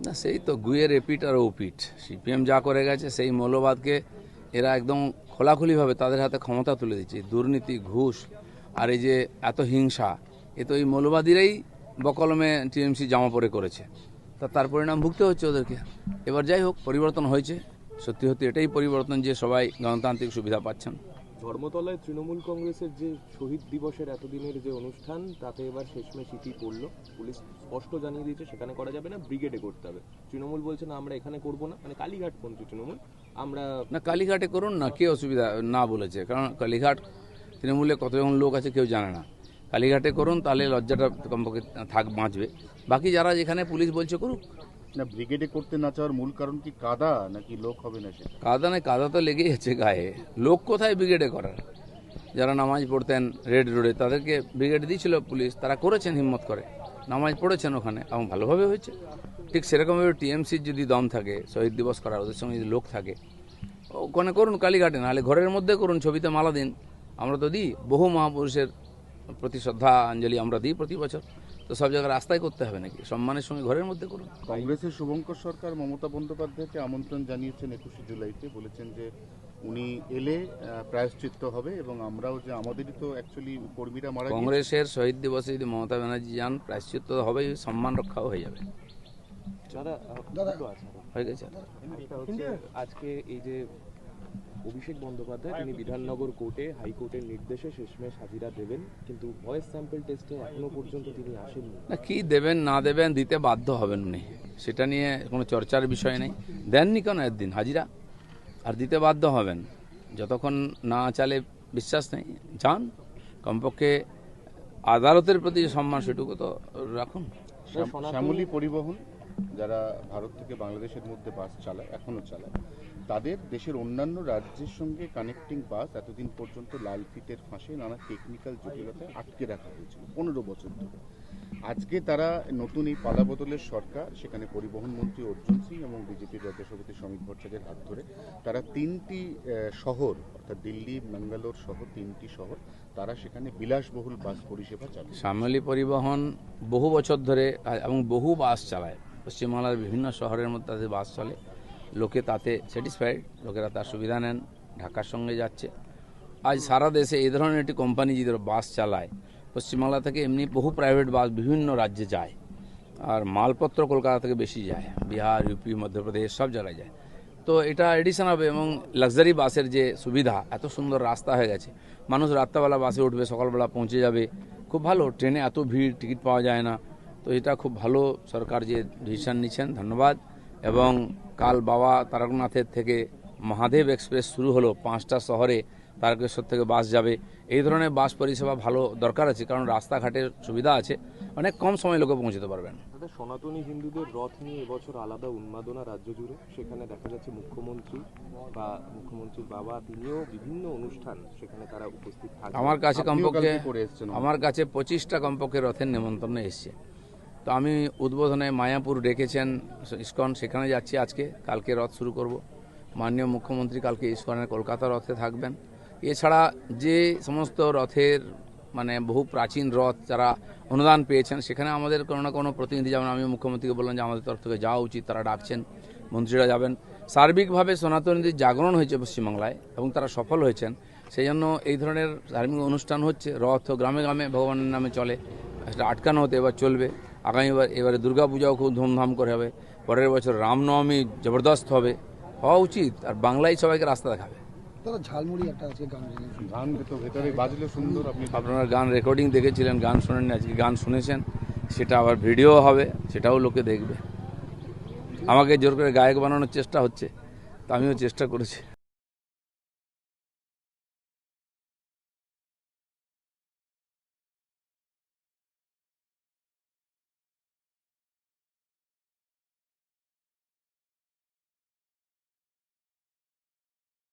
না সেই তো গুয়ের এপিট আর ওপিট। সিপিএম যা করে গেছে সেই মৌলবাদকে এরা একদম খোলাখুলিভাবে তাদের হাতে ক্ষমতা তুলে দিচ্ছে। দুর্নীতি, ঘুষ আর এই যে এত হিংসা, এ তো এই মৌলবাদীরাই বকলমে টিএমসি জামা পরে করেছে। তার পরিণাম ভুগতে হচ্ছে ওদেরকে। এবার যাই হোক, পরিবর্তন হয়েছে, সত্যি সত্যি এটাই পরিবর্তন যে সবাই গণতান্ত্রিক সুবিধা পাচ্ছেন। ধর্মতলায় তৃণমূল কংগ্রেসের যে শহীদ দিবসের এতদিনের যে অনুষ্ঠান, তাতে এবার শেষমেশ ইতি পড়ল। পুলিশ স্পষ্ট জানিয়ে দিয়েছে সেখানে করা যাবে না, ব্রিগেডে করতে হবে। তৃণমূল বলছে না, আমরা এখানে করব না, মানে কালীঘাট পৌঁছে তৃণমূল আমরা না, কালীঘাটে করুন না, কে অসুবিধা না বলেছে? কারণ কালীঘাট তৃণমূলে কতজন লোক আছে কেউ জানে না। কালীঘাটে করুন, তাহলে লজ্জাটা কমপক্ষে বাঁচবে। বাকি যারা যেখানে পুলিশ বলছে করুক। না, ব্রিগেডে করতে না চাওয়ার মূল কারণ কি কাদা নাকি লোক হবে না? সেটা কাদা নয়, কাদা তো লেগেই আছে গায়ে। লোক কোথায় ব্রিগেডে করার? যারা নামাজ পড়তেন রেড রোডে তাদেরকে ব্রিগেড দিয়েছিল পুলিশ, তারা করেছেন হিম্মত করে, নামাজ পড়েছেন ওখানে এবং ভালোভাবে হয়েছে। ঠিক সেরকমভাবে টিএমসির যদি দম থাকে শহীদ দিবস করার, ওদের সঙ্গে যদি লোক থাকে, ওখানে করুন কালীঘাটে, নাহলে ঘরের মধ্যে করুন, ছবিতে মালা দিন। আমরা তো দিই, বহু মহাপুরুষের প্রতি শ্রদ্ধাঞ্জলি আমরা দিই প্রতি বছর। তো সব জায়গায় রাস্তায় করতে হবে নাকি? সম্মানের সঙ্গে ঘরের মধ্যে করুন। কংগ্রেসের শুভঙ্কর সরকার মমতা বন্দ্যোপাধ্যায়কে আমন্ত্রণ জানিয়েছেন 21শে জুলাইতে, বলেছেন যে উনি এলে প্রায়শ্চিত্ত হবে এবং আমরাও যে আমাদেরই তো অ্যাকচুয়ালি কর্মীরা মারা গিয়েছে। কংগ্রেসের শহীদ দিবসে যদি মমতা ব্যানার্জি যান, প্রায়শ্চিত্ত হবে, সম্মান রক্ষাও হয়ে যাবে। হয়ে গেছে। আজকে এই যে অভিষেক বন্দ্যোপাধ্যায়, তিনি বিধাননগর কোর্টে হাইকোর্টের নির্দেশে শেষমেশ হাজিরা দেবেন, কিন্তু ভয়েস স্যাম্পল টেস্টে এখনো পর্যন্ত তিনি আসেননি। না, কি দেবেন না দেবেন, দিতে বাধ্য হবেন উনি, সেটা নিয়ে কোনো চর্চার বিষয় নেই। দেননি কেন একদিন হাজিরা, আর দিতে বাধ্য হবেন। যতক্ষণ না চালে বিশ্বাস নেই, যান, কমপক্ষে আদালতের প্রতি সম্মান সেটুকু তো রাখুন। শ্যামলী পরিবহন যারা ভারত থেকে বাংলাদেশের মধ্যে বাস চালায়, এখনো চালায়, তাদের দেশের অন্যান্য রাজ্যের সঙ্গে কানেক্টিং বাস এতদিন পর্যন্ত লালফিতের ফাঁসে নানা টেকনিক্যাল জটিলতায় আটকে রাখা হয়েছিল 15 বছর ধরে। আজকে তারা নতুন এই পালাবদলের সরকার, সেখানে পরিবহন মন্ত্রী অর্জুন সিং এবং বিজেপির রাজ্য সভাপতি শ্রমিক ভট্টাচার্যের হাত ধরে তারা 3টি শহর, অর্থাৎ দিল্লি, ব্যাঙ্গালোর সহ 3টি শহর, তারা সেখানে বিলাসবহুল বাস পরিষেবা চালায়। শ্যামলী পরিবহন বহু বছর ধরে এবং বহু বাস চালায়। পশ্চিমবাংলার বিভিন্ন শহরের মধ্যে তাদের বাস চলে, লোকে তাতে স্যাটিসফাইড, লোকেরা তার সুবিধা নেন, ঢাকার সঙ্গে যাচ্ছে। আজ সারা দেশে এই ধরনের একটি কোম্পানি যদি বাস চালায়, পশ্চিমবাংলা থেকে এমনি বহু প্রাইভেট বাস বিভিন্ন রাজ্যে যায়, আর মালপত্র কলকাতা থেকে বেশি যায়, বিহার, ইউপি, মধ্যপ্রদেশ সব জায়গায় যায়। তো এটা এডিশন হবে এবং লাক্সারি বাসের যে সুবিধা, এত সুন্দর রাস্তা হয়ে গেছে, মানুষ রাত্রেবেলা বাসে উঠবে, সকালবেলা পৌঁছে যাবে, খুব ভালো। ট্রেনে এত ভিড়, টিকিট পাওয়া যায় না। তো এটা খুব ভালো সরকার যে ডিসিশন নিচ্ছেন, ধন্যবাদ। এবং কাল বাবা তারকনাথের থেকে মহাদেব এক্সপ্রেস শুরু হলো, 5টা শহরে তারকেশ্বর থেকে বাস যাবে। এই ধরনের বাস পরিষেবা ভালো দরকার আছে, কারণ রাস্তাঘাটের সুবিধা আছে, অনেক কম সময় লোকে পৌঁছতে পারবেন। সনাতনী হিন্দুদের রথ নিয়ে এবছর আলাদা উন্মাদনা রাজ্য জুড়ে। সেখানে দেখা যাচ্ছে মুখ্যমন্ত্রী বা মুখ্যমন্ত্রীর বাবা, তিনিও বিভিন্ন অনুষ্ঠান সেখানে তারা উপস্থিত থাকেন। আমার কাছে কমপক্ষে 25টা কমপক্ষে রথের নেমন্তন্ন এসছে। তো আমি উদ্বোধনে মায়াপুর ডেকেছেন ইস্কন, সেখানে যাচ্ছি আজকে, কালকে রথ শুরু করব। মাননীয় মুখ্যমন্ত্রী কালকে ইস্কনের কলকাতা রথে থাকবেন। এছাড়া যে সমস্ত রথের মানে বহু প্রাচীন রথ যারা অনুদান পেয়েছেন, সেখানে আমাদের কোনো না কোনো প্রতিনিধি, যেমন আমি মুখ্যমন্ত্রীকে বললাম যে আমাদের তরফ থেকে যাওয়া উচিত, তারা ডাকছেন, মন্ত্রীরা যাবেন। সার্বিকভাবে সনাতনীদের জাগরণ হয়েছে পশ্চিমবাংলায় এবং তারা সফল হয়েছেন, সেই জন্য এই ধরনের ধার্মিক অনুষ্ঠান হচ্ছে। রথ গ্রামে গ্রামে ভগবানের নামে চলে, সেটা আটকানো হতে এবার চলবে। এবারে দুর্গাপূজাও খুব ধুমধাম করে হবে, পরের বছর রামনবমী জবরদস্ত হবে, হওয়া উচিত। আর বাংলায় সবাইকে রাস্তা দেখাবে। আপনারা গান রেকর্ডিং দেখেছিলেন, গান শোনেন, আজকে গান শুনেছেন, সেটা আবার ভিডিও হবে, সেটাও লোকে দেখবে। আমাকে জোর করে গায়ক বানানোর চেষ্টা হচ্ছে, তো আমিও চেষ্টা করেছি।